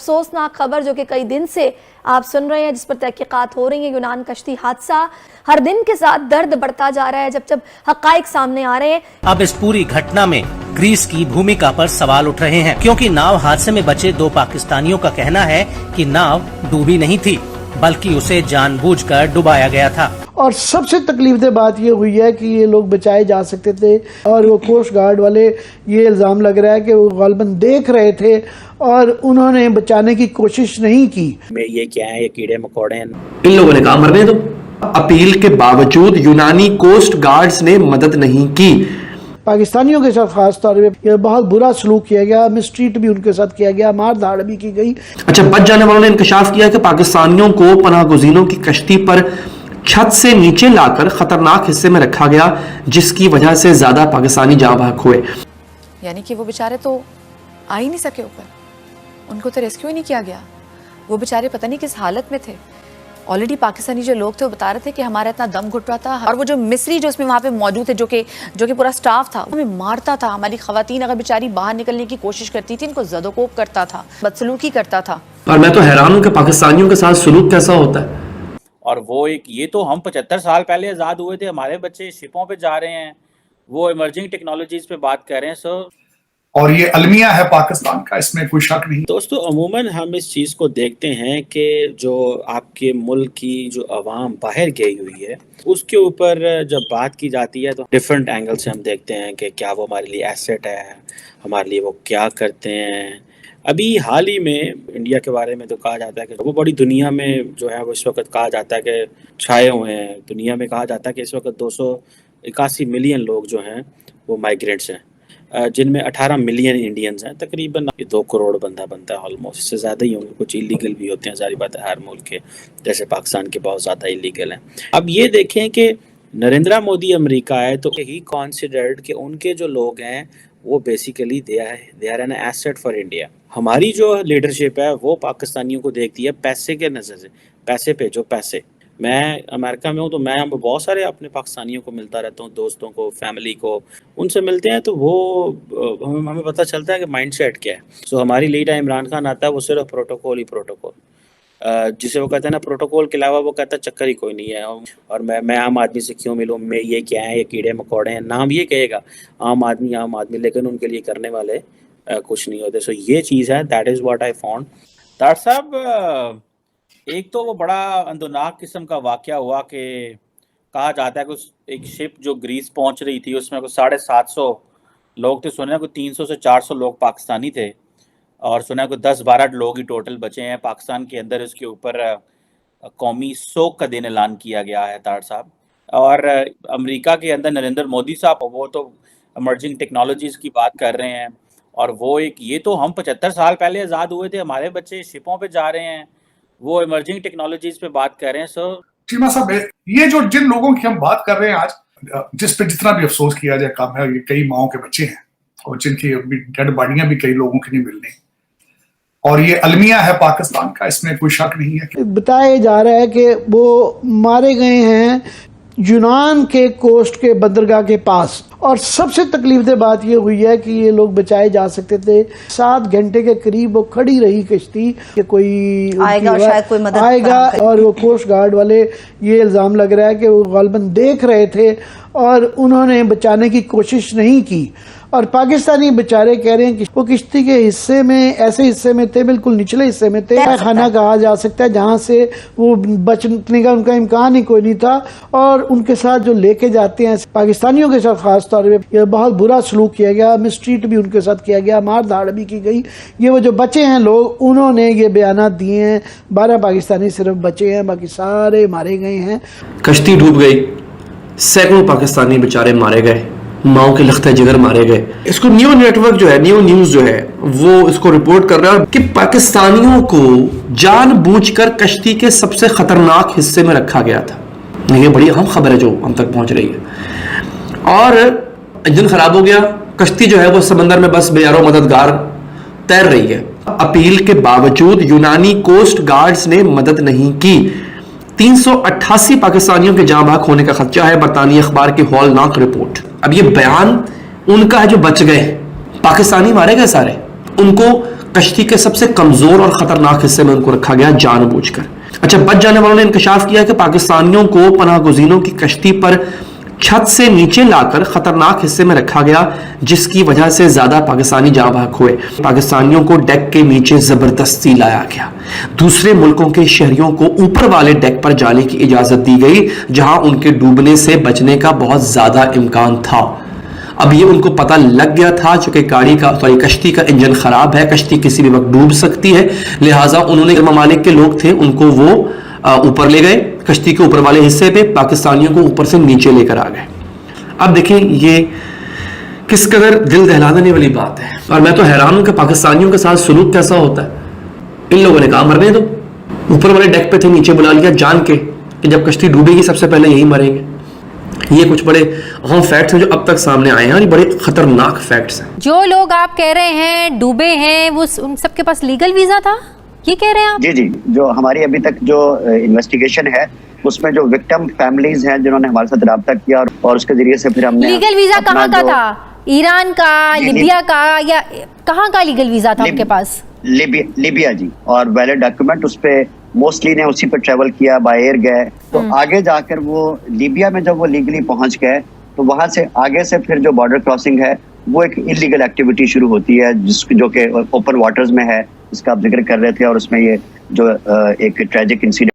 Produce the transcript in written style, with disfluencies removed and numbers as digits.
अफसोसनाक खबर जो कि कई दिन से आप सुन रहे हैं, जिस पर तहकीकात हो रही है। यूनान कश्ती हादसा हर दिन के साथ दर्द बढ़ता जा रहा है जब जब हकाइक सामने आ रहे हैं। अब इस पूरी घटना में ग्रीस की भूमिका पर सवाल उठ रहे हैं, क्योंकि नाव हादसे में बचे 2 पाकिस्तानियों का कहना है कि नाव डूबी नहीं थी, बल्कि उसे जानबूझकर डुबाया गया था। और सबसे तकलीफदेह बात ये हुई है कि ये लोग बचाए जा सकते थे और वो कोस्ट गार्ड वाले, ये इल्ज़ाम लग रहा है कि वो गालिबन देख रहे थे और उन्होंने बचाने की कोशिश नहीं की। ये क्या है, ये कीड़े मकोड़े हैं। इन लोगों ने कहा मरने दो। अपील के बावजूद यूनानी कोस्ट गार्ड्स ने मदद नहीं की। पाकिस्तानियों के साथ खास तौर पे बहुत बुरा सलूक किया गया, मिसट्रीट भी उनके साथ किया गया, मार धाड़ भी की गई। अच्छा, बच जाने वालों ने इंकशाफ किया कि पाकिस्तानियों को पनाह गुज़ीरों की कश्ती पर छत से नीचे लाकर खतरनाक हिस्से में रखा गया, जिसकी वजह से ज्यादा पाकिस्तानी जाँ बहक हुए। यानी कि वो बेचारे तो आ ही नहीं सके ऊपर, उनको तो रेस्क्यू ही नहीं किया गया। वो बेचारे पता नहीं किस हालत में थे। ऑलरेडी पाकिस्तानी जो लोग थे वो बता रहे थे कि हमारा इतना दम घुट रहा था, और वो जो मिस्री जो उसमें वहाँ पे मौजूद थे, जो कि पूरा स्टाफ था, हमें मारता था। हमारी खवातीन अगर बेचारी बाहर निकलने की कोशिश करती थी, इनको ज़दोकोब करता था, बदसलूकी करता था। और मैं तो हैरान हूँ कि पाकिस्तानियों के साथ सलूक कैसा होता है। और वो एक, ये तो हम 75 साल पहले आज़ाद हुए थे, हमारे बच्चे शिपों पे जा रहे हैं, वो इमर्जिंग टेक्नोलॉजीज पे बात कर रहे हैं। सो और ये अलमिया है पाकिस्तान का, इसमें कोई शक नहीं। दोस्तों, अमूमन हम इस चीज़ को देखते हैं कि जो आपके मुल्क की जो आवाम बाहर गई हुई है, उसके ऊपर जब बात की जाती है तो डिफरेंट एंगल से हम देखते हैं कि क्या वो हमारे लिए एसेट है, हमारे लिए वो क्या करते हैं। अभी हाल ही में इंडिया के बारे में तो कहा जाता है कि वो बड़ी दुनिया में जो है वो इस वक्त कहा जाता है कि छाए हुए हैं। दुनिया में कहा जाता है कि इस वक्त 281 मिलियन लोग जो हैं वो माइग्रेंट्स हैं, जिनमें 18 मिलियन इंडियंस हैं। तकरीबन 2 करोड़ बंदा बनता है ऑलमोस्ट, इससे ज़्यादा ही होंगे। कुछ इलीगल भी होते हैं, सारी बात है, हर मुल्क के, जैसे पाकिस्तान के बहुत ज़्यादा इलीगल हैं। अब ये देखें कि नरेंद्र मोदी अमेरिका है तो ही कॉन्सिडर्ड कि उनके जो लोग हैं वो basically they are an asset for India. हमारी जो लीडरशिप है वो पाकिस्तानियों को देखती है पैसे के नज़र से, पैसे पे जो पैसे। मैं अमेरिका में हूँ तो मैं बहुत सारे अपने पाकिस्तानियों को मिलता रहता हूँ, दोस्तों को, फैमिली को, उनसे मिलते हैं तो वो हमें पता चलता है कि माइंडसेट क्या है। सो हमारी लीडर इमरान खान आता है, वो सिर्फ प्रोटोकॉल ही प्रोटोकॉल, जिसे वो कहते हैं ना, प्रोटोकॉल के अलावा वो कहता है चक्कर ही कोई नहीं है। और मैं आम आदमी से क्यों मिलूँ, मैं ये क्या है, ये कीड़े मकोड़े हैं, नाम ये कहेगा आम आदमी, लेकिन उनके लिए करने वाले कुछ नहीं होते। सो ये चीज़ है, that is what I found. Doctor साहब, एक तो वो बड़ा अंदरनाक किस्म का वाक़या हुआ कि कहा जाता है कि एक शिप जो ग्रीस पहुंच रही थी उसमें कुछ 750 लोग थे। सुना है कोई 300 से 400 लोग पाकिस्तानी थे, और सुना है कोई 10-12 लोग ही टोटल बचे हैं पाकिस्तान के अंदर। इसके ऊपर कौमी शोक का दिन ऐलान किया गया है तार साहब। और अमेरिका के अंदर नरेंद्र मोदी साहब, वो तो इमर्जिंग टेक्नोलॉजीज़ की बात कर रहे हैं। और वो एक, ये तो हम 75 साल पहले आज़ाद हुए थे, हमारे बच्चे शिपों पे जा रहे हैं, वो इमर्जिंग टेक्नोलॉजीज पे बात कर रहे हैं। सो चीमा साहब, ये जो जिन लोगों की हम बात कर रहे हैं आज, जिस पे जितना भी अफसोस किया जाए कम है, ये कई माओं के बच्चे हैं और जिनकी डेड बॉडियां भी कई लोगों की नहीं मिलनी। और ये अलमिया है पाकिस्तान का, इसमें कोई शक नहीं है। बताया जा रहा है कि वो मारे गए हैं यूनान के कोस्ट के बंदरगाह के पास। और सबसे तकलीफदेह बात ये हुई है कि ये लोग बचाए जा सकते थे। 7 घंटे के करीब वो खड़ी रही कश्ती कि कोई आएगा और शायद कोई मदद आएगा, और वो कोस्ट गार्ड वाले, ये इल्ज़ाम लग रहा है कि वो गालिबन देख रहे थे और उन्होंने बचाने की कोशिश नहीं की। और पाकिस्तानी बेचारे कह रहे हैं कि वो किश्ती के हिस्से में, ऐसे हिस्से में थे, बिल्कुल निचले हिस्से में थे, खाना कहा जा सकता है, जहाँ से वो बचने का उनका इम्कान ही कोई नहीं था। और उनके साथ जो लेके जाते हैं, पाकिस्तानियों के साथ खास तौर पे बहुत बुरा सलूक किया गया, मिसट्रीट भी उनके साथ किया गया, मार धाड़ भी की गई। ये वो जो बचे हैं लोग, उन्होंने ये बयान दिए हैं। 12 पाकिस्तानी सिर्फ बचे हैं, बाकी सारे मारे गए हैं। कश्ती डूब गई, सैकड़ों पाकिस्तानी बेचारे मारे गए, माओ के लख्ते जिगर मारे गए। इसको न्यू नेटवर्क जो है, न्यू न्यूज़ जो है, वो इसको रिपोर्ट कर रहा है कि पाकिस्तानियों को जानबूझकर कश्ती के सबसे खतरनाक हिस्से में रखा गया था। ये बड़ी अहम खबर है जो हम तक पहुंच रही है। और इंजन खराब हो गया, कश्ती जो है वो समंदर में बस बेयारो मददगार तैर रही है। अपील के बावजूद यूनानी कोस्ट गार्ड्स ने मदद नहीं की। 388 पाकिस्तानियों के जाँ बहक होने का खदशा है, बरतानी अखबार की हौलनाक रिपोर्ट। अब ये बयान उनका है जो बच गए, पाकिस्तानी मारे गए सारे। उनको कश्ती के सबसे कमजोर और खतरनाक हिस्से में उनको रखा गया जानबूझकर। अच्छा, बच जाने वालों ने इंकशाफ किया कि पाकिस्तानियों को पनाहगुज़ीनों की कश्ती पर छत से नीचे लाकर खतरनाक हिस्से में रखा गया, जिसकी वजह से ज्यादा पाकिस्तानी जाँ बहक हुए। पाकिस्तानियों को डेक के नीचे जबरदस्ती लाया गया। दूसरे मुल्कों के शहरियों को ऊपर वाले डेक पर जाने की इजाजत दी गई, जहां उनके डूबने से बचने का बहुत ज्यादा इम्कान था। अब ये उनको पता लग गया था चूंकि कश्ती का इंजन खराब है, कश्ती किसी भी वक्त डूब सकती है, लिहाजा उन्होंने ममालिक के लोग थे उनको वो ऊपर ले गए, कश्ती के ऊपर वाले हिस्से पे, पाकिस्तानियों को ऊपर से नीचे लेकर आ गए। अब देखें ये किस कदर दिल दहला देने वाली बात है, और मैं तो हैरान हूं कि पाकिस्तानियों के साथ सुलूक कैसा होता है। इन लोगों ने कहा मरने दो, ऊपर वाले डेक पे थे, नीचे बुला लिया जान के कि जब कश्ती डूबेगी सबसे पहले यही मरेंगे। ये कुछ बड़े अहम फैक्ट्स हैं जो अब तक सामने आए हैं, और ये बड़े खतरनाक फैक्ट्स हैं। जो लोग आप कह रहे हैं डूबे हैं, वो उन सबके पास लीगल वीजा था, ये कह रहे हैं आप? जी, जो हमारी अभी तक जो इन्वेस्टिगेशन है उसमें जो विक्टिम फैमिलीज हैं जिन्होंने हमारे साथ रब्ता किया और उसके जरिए से फिर हमने लीगल वीजा कहाँ का था? ईरान का, लीबिया का, या कहाँ का लीगल वीजा था उनके पास? लीबिया जी, और वैलिड डॉक्यूमेंट उस पे मोस्टली ने उसी पर ट्रेवल किया, बाय एयर गए। तो आगे जाकर वो लीबिया में जब वो लीगली पहुंच गए तो वहां से आगे से फिर जो बॉर्डर क्रॉसिंग है वो एक इलीगल एक्टिविटी शुरू होती है, जो कि ओपन वाटर्स में है, जिसका आप जिक्र कर रहे थे। और उसमें ये जो एक ट्रेजिक इंसिडेंट